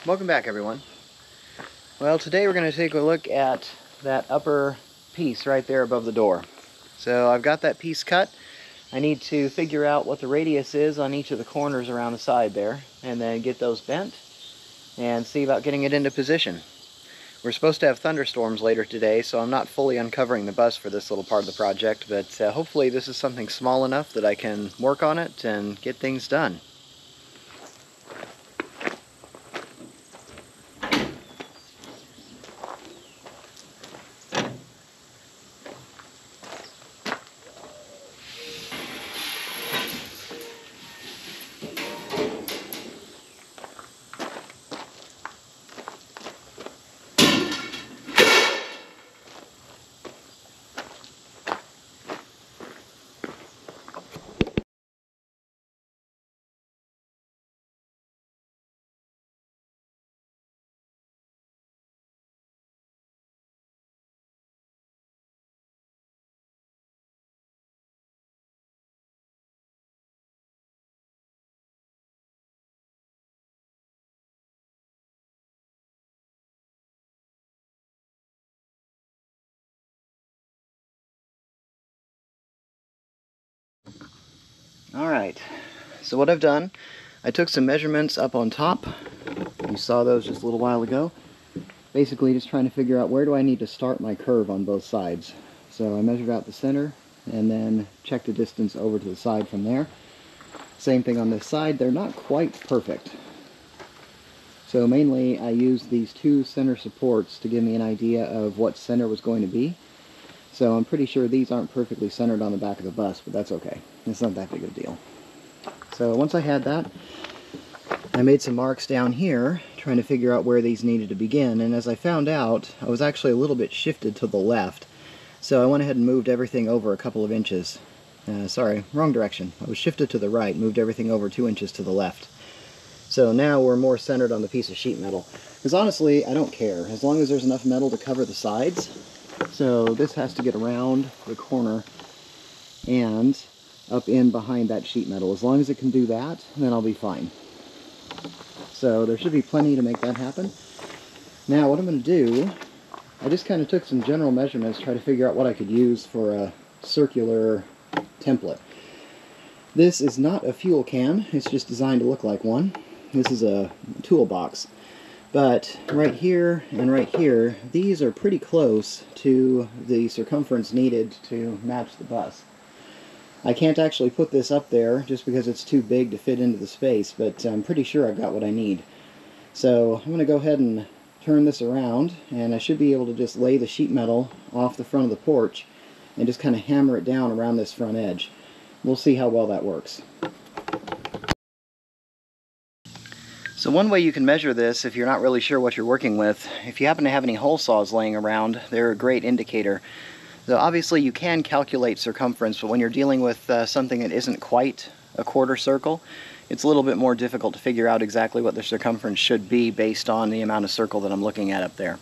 Welcome back, everyone. Well, today we're going to take a look at that upper piece right there above the door. So I've got that piece cut. I need to figure out what the radius is on each of the corners around the side there, and then get those bent and see about getting it into position. We're supposed to have thunderstorms later today, so I'm not fully uncovering the bus for this little part of the project, but hopefully this is something small enough that I can work on it and get things done. Alright, so what I've done, I took some measurements up on top. You saw those just a little while ago. Basically just trying to figure out where do I need to start my curve on both sides. So I measured out the center and then checked the distance over to the side from there. Same thing on this side. They're not quite perfect. So mainly I used these two center supports to give me an idea of what center was going to be. So I'm pretty sure these aren't perfectly centered on the back of the bus, but that's okay. It's not that big of a deal. So once I had that, I made some marks down here, trying to figure out where these needed to begin, and as I found out, I was actually a little bit shifted to the left. So I went ahead and moved everything over a couple of inches. Sorry, wrong direction. I was shifted to the right, moved everything over 2 inches to the left. So now we're more centered on the piece of sheet metal. Because honestly, I don't care, as long as there's enough metal to cover the sides. So this has to get around the corner and up in behind that sheet metal. As long as it can do that, then I'll be fine. So there should be plenty to make that happen. Now what I'm going to do, I just kind of took some general measurements, try to figure out what I could use for a circular template. This is not a fuel can, it's just designed to look like one. This is a toolbox. But right here and right here, these are pretty close to the circumference needed to match the bus. I can't actually put this up there just because it's too big to fit into the space, but I'm pretty sure I've got what I need. So I'm going to go ahead and turn this around, and I should be able to just lay the sheet metal off the front of the porch and just kind of hammer it down around this front edge. We'll see how well that works. So one way you can measure this if you're not really sure what you're working with, if you happen to have any hole saws laying around, they're a great indicator. So obviously you can calculate circumference, but when you're dealing with something that isn't quite a quarter circle, it's a little bit more difficult to figure out exactly what the circumference should be based on the amount of circle that I'm looking at up there.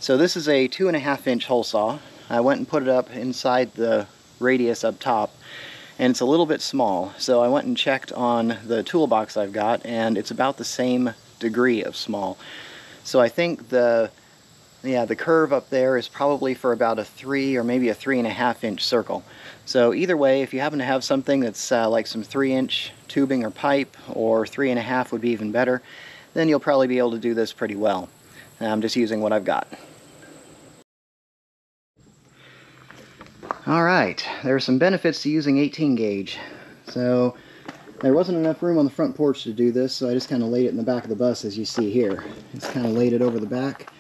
So this is a 2.5 inch hole saw. I went and put it up inside the radius up top, and it's a little bit small, so I went and checked on the toolbox I've got, and it's about the same degree of small. So I think the curve up there is probably for about a 3 or maybe a 3.5 inch circle. So either way, if you happen to have something that's like some 3-inch tubing or pipe, or 3.5 would be even better, then you'll probably be able to do this pretty well. I'm just using what I've got. Alright, there are some benefits to using 18 gauge. So there wasn't enough room on the front porch to do this, so I just kind of laid it in the back of the bus as you see here. Just kind of laid it over the back.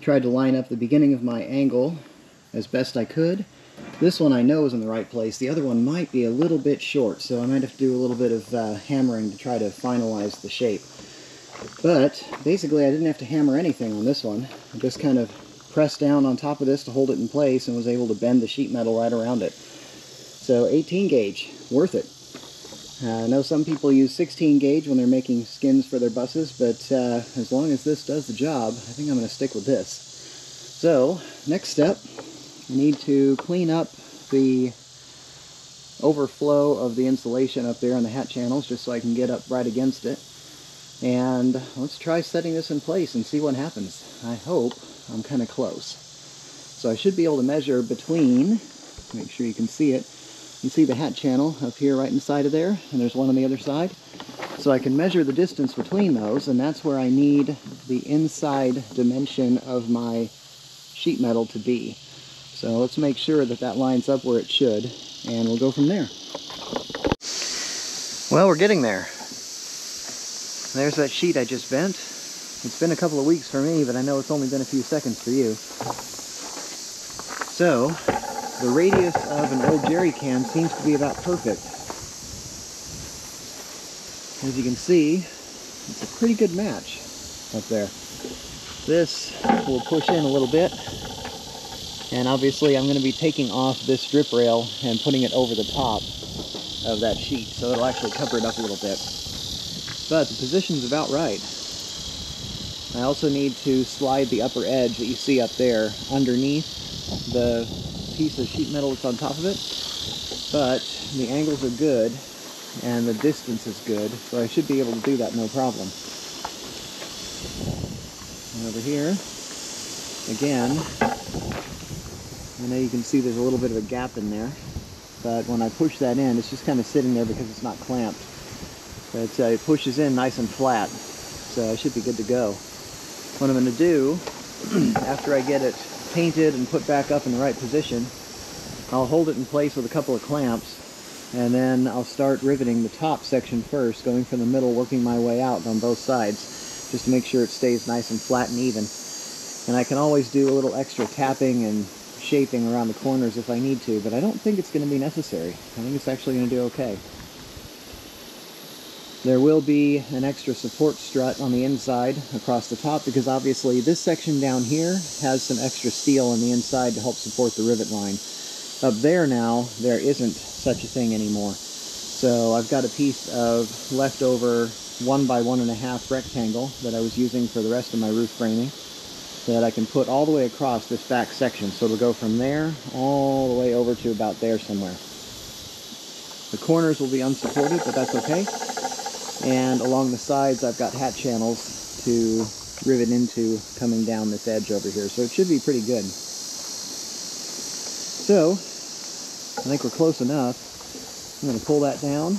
Tried to line up the beginning of my angle as best I could. This one I know is in the right place. The other one might be a little bit short, so I might have to do a little bit of hammering to try to finalize the shape. But basically I didn't have to hammer anything on this one. I just kind of pressed down on top of this to hold it in place and was able to bend the sheet metal right around it. So 18 gauge, worth it. I know some people use 16 gauge when they're making skins for their buses, but as long as this does the job, I think I'm going to stick with this. So, next step, I need to clean up the overflow of the insulation up there on the hat channels just so I can get up right against it. And let's try setting this in place and see what happens. I hope I'm kind of close. So I should be able to measure between, make sure you can see it. You see the hat channel up here right inside of there, and there's one on the other side. So I can measure the distance between those, and that's where I need the inside dimension of my sheet metal to be. So let's make sure that that lines up where it should, and we'll go from there. Well, we're getting there. There's that sheet I just bent. It's been a couple of weeks for me, but I know it's only been a few seconds for you. So, the radius of an old jerry can seems to be about perfect. As you can see, it's a pretty good match up there. This will push in a little bit, and obviously I'm going to be taking off this drip rail and putting it over the top of that sheet, so it'll actually cover it up a little bit. But the position's about right. I also need to slide the upper edge that you see up there underneath the piece of sheet metal that's on top of it, but the angles are good and the distance is good, so I should be able to do that no problem. And over here, again, I know you can see there's a little bit of a gap in there, but when I push that in, it's just kind of sitting there because it's not clamped. But it pushes in nice and flat, so I should be good to go. What I'm going to do, after I get it painted and put back up in the right position, I'll hold it in place with a couple of clamps, and then I'll start riveting the top section first, going from the middle, working my way out on both sides, just to make sure it stays nice and flat and even. And I can always do a little extra tapping and shaping around the corners if I need to, but I don't think it's going to be necessary. I think it's actually going to do okay. There will be an extra support strut on the inside across the top, because obviously this section down here has some extra steel on the inside to help support the rivet line. Up there now, there isn't such a thing anymore. So I've got a piece of leftover 1x1.5 rectangle that I was using for the rest of my roof framing that I can put all the way across this back section. So it'll go from there all the way over to about there somewhere. The corners will be unsupported, but that's okay. And along the sides, I've got hat channels to rivet into coming down this edge over here. So it should be pretty good. So, I think we're close enough. I'm going to pull that down,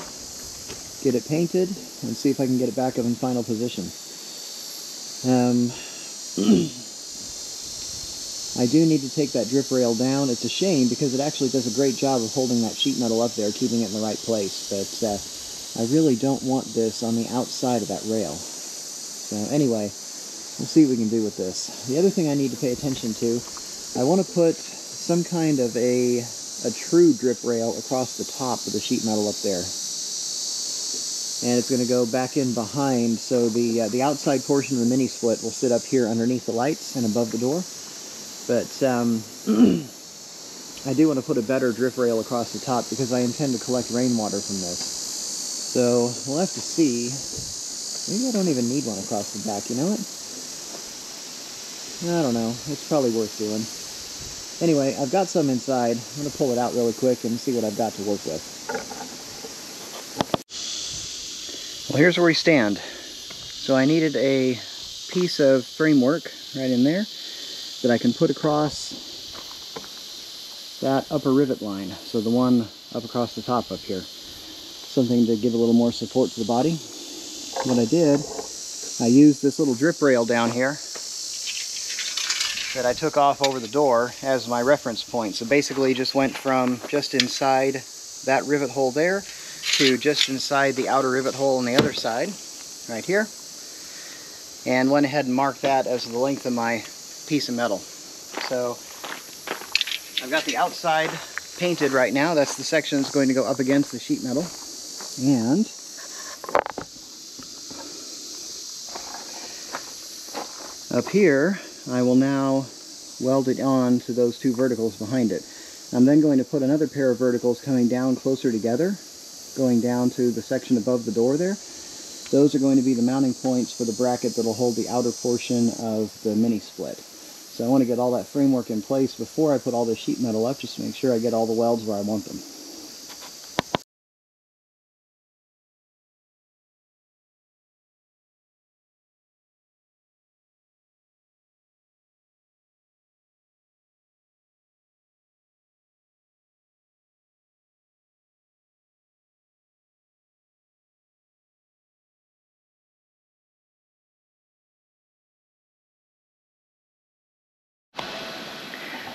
get it painted, and see if I can get it back up in final position. I do need to take that drip rail down. It's a shame because it actually does a great job of holding that sheet metal up there, keeping it in the right place. But I really don't want this on the outside of that rail. So anyway, we'll see what we can do with this. The other thing I need to pay attention to, I want to put some kind of a true drip rail across the top of the sheet metal up there. And it's going to go back in behind, so the outside portion of the mini split will sit up here underneath the lights and above the door. But I do want to put a better drip rail across the top because I intend to collect rainwater from this. So we'll have to see. Maybe I don't even need one across the back, you know what? I don't know. It's probably worth doing. Anyway, I've got some inside. I'm going to pull it out really quick and see what I've got to work with. Well, here's where we stand. So I needed a piece of framework right in there that I can put across that upper rivet line. So the one up across the top up here. Something to give a little more support to the body. What I did, I used this little drip rail down here that I took off over the door as my reference point. So basically just went from just inside that rivet hole there to just inside the outer rivet hole on the other side, right here. And went ahead and marked that as the length of my piece of metal. So I've got the outside painted right now. That's the section that's going to go up against the sheet metal. And up here, I will now weld it on to those two verticals behind it. I'm then going to put another pair of verticals coming down closer together, going down to the section above the door there. Those are going to be the mounting points for the bracket that will hold the outer portion of the mini split. So I want to get all that framework in place before I put all the sheet metal up, just to make sure I get all the welds where I want them.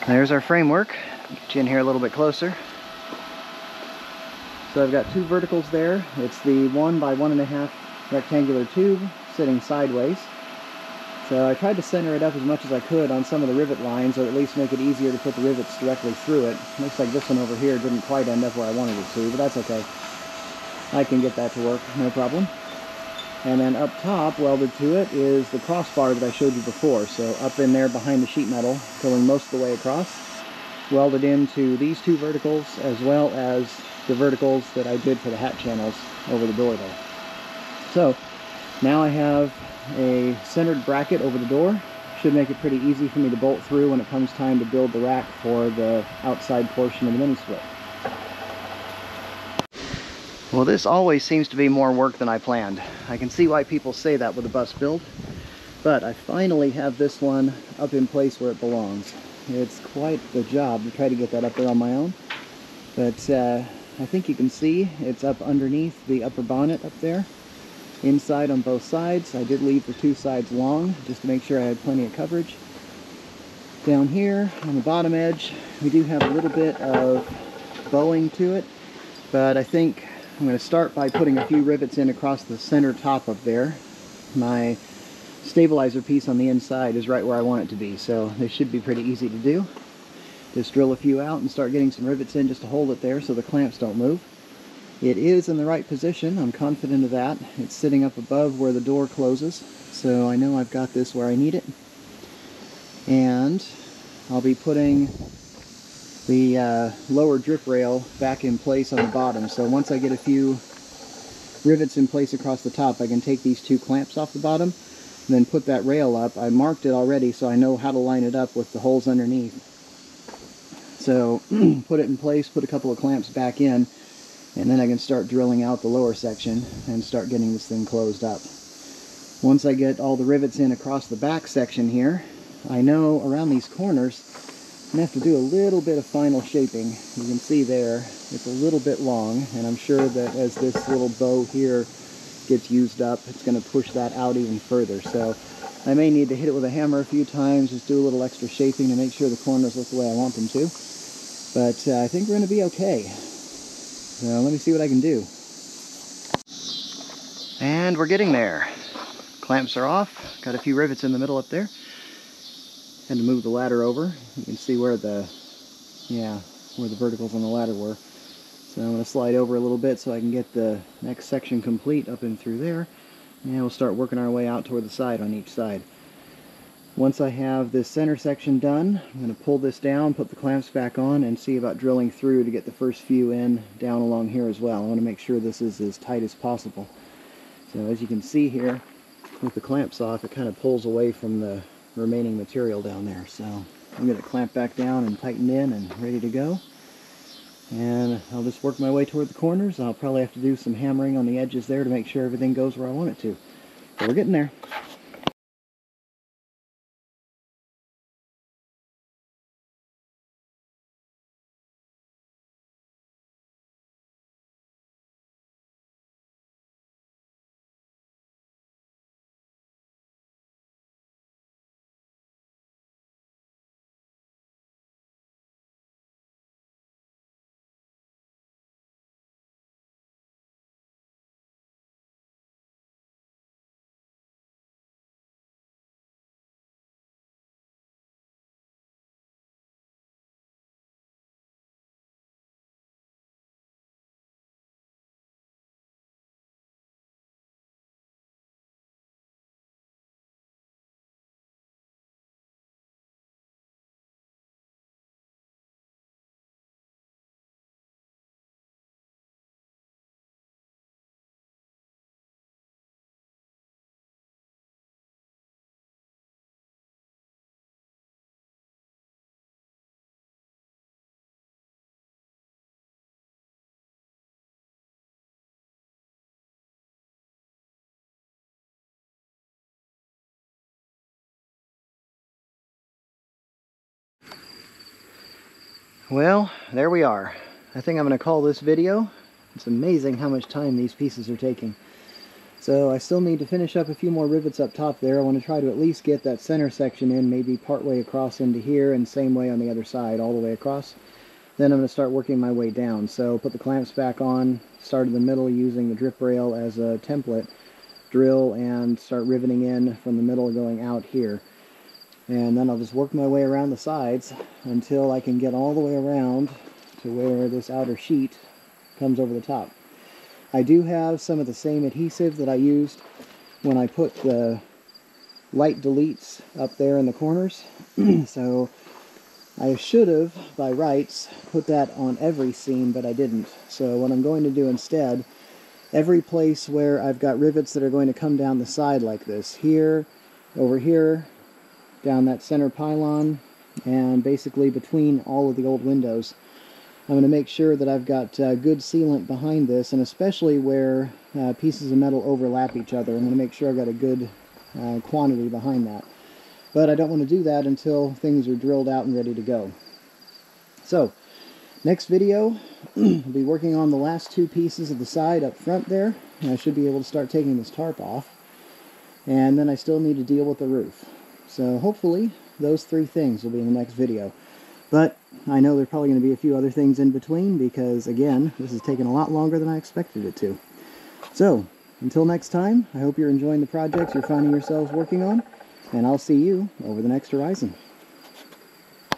There's our framework. Get you in here a little bit closer. So I've got 2 verticals there. It's the 1 by 1.5 rectangular tube sitting sideways. So I tried to center it up as much as I could on some of the rivet lines, or at least make it easier to put the rivets directly through it. Looks like this one over here didn't quite end up where I wanted it to, but that's okay. I can get that to work, no problem. And then up top, welded to it, is the crossbar that I showed you before. So up in there behind the sheet metal, going most of the way across, welded into these 2 verticals, as well as the verticals that I did for the hat channels over the door there. So now I have a centered bracket over the door. Should make it pretty easy for me to bolt through when it comes time to build the rack for the outside portion of the mini split. Well, this always seems to be more work than I planned. I can see why people say that with a bus build, but I finally have this one up in place where it belongs. It's quite the job to try to get that up there on my own, but I think you can see it's up underneath the upper bonnet up there. Inside on both sides. I did leave the 2 sides long just to make sure I had plenty of coverage. Down here on the bottom edge, we do have a little bit of bowing to it, but I think I'm going to start by putting a few rivets in across the center top up there. My stabilizer piece on the inside is right where I want it to be, so they should be pretty easy to do. Just drill a few out and start getting some rivets in just to hold it there so the clamps don't move. It is in the right position, I'm confident of that. It's sitting up above where the door closes, so I know I've got this where I need it. And I'll be putting the lower drip rail back in place on the bottom. So once I get a few rivets in place across the top, I can take these 2 clamps off the bottom and then put that rail up. I marked it already so I know how to line it up with the holes underneath. So put it in place, put a couple of clamps back in, and then I can start drilling out the lower section and start getting this thing closed up. Once I get all the rivets in across the back section here, I know around these corners I'm going to have to do a little bit of final shaping. You can see there, it's a little bit long, and I'm sure that as this little bow here gets used up, it's going to push that out even further. So I may need to hit it with a hammer a few times, just do a little extra shaping to make sure the corners look the way I want them to. But I think we're going to be okay. So let me see what I can do. And we're getting there. Clamps are off. Got a few rivets in the middle up there. Had to move the ladder over. You can see where the verticals on the ladder were. So I'm going to slide over a little bit so I can get the next section complete up and through there. And we'll start working our way out toward the side on each side. Once I have this center section done, I'm going to pull this down, put the clamps back on, and see about drilling through to get the first few in down along here as well. I want to make sure this is as tight as possible. So as you can see here, with the clamps off, it kind of pulls away from the remaining material down there. So I'm going to clamp back down and tighten in and ready to go. And I'll just work my way toward the corners. I'll probably have to do some hammering on the edges there to make sure everything goes where I want it to. But we're getting there. Well, there we are. I think I'm going to call this video. It's amazing how much time these pieces are taking. So I still need to finish up a few more rivets up top there. I want to try to at least get that center section in, maybe part way across into here, and same way on the other side, all the way across. Then I'm going to start working my way down. So put the clamps back on, start in the middle using the drip rail as a template, drill and start riveting in from the middle going out here. And then I'll just work my way around the sides until I can get all the way around to where this outer sheet comes over the top. I do have some of the same adhesive that I used when I put the light deletes up there in the corners. So I should have, by rights, put that on every seam, but I didn't. So what I'm going to do instead, every place where I've got rivets that are going to come down the side like this, here, over here, down that center pylon, and basically between all of the old windows, I'm going to make sure that I've got good sealant behind this, and especially where pieces of metal overlap each other. I'm going to make sure I've got a good quantity behind that. But I don't want to do that until things are drilled out and ready to go. So, next video, I'll be working on the last two pieces of the side up front there, and I should be able to start taking this tarp off. And then I still need to deal with the roof. So hopefully those three things will be in the next video. But I know there's probably going to be a few other things in between because, again, this has taken a lot longer than I expected it to. So, until next time, I hope you're enjoying the projects you're finding yourselves working on, and I'll see you over the next horizon.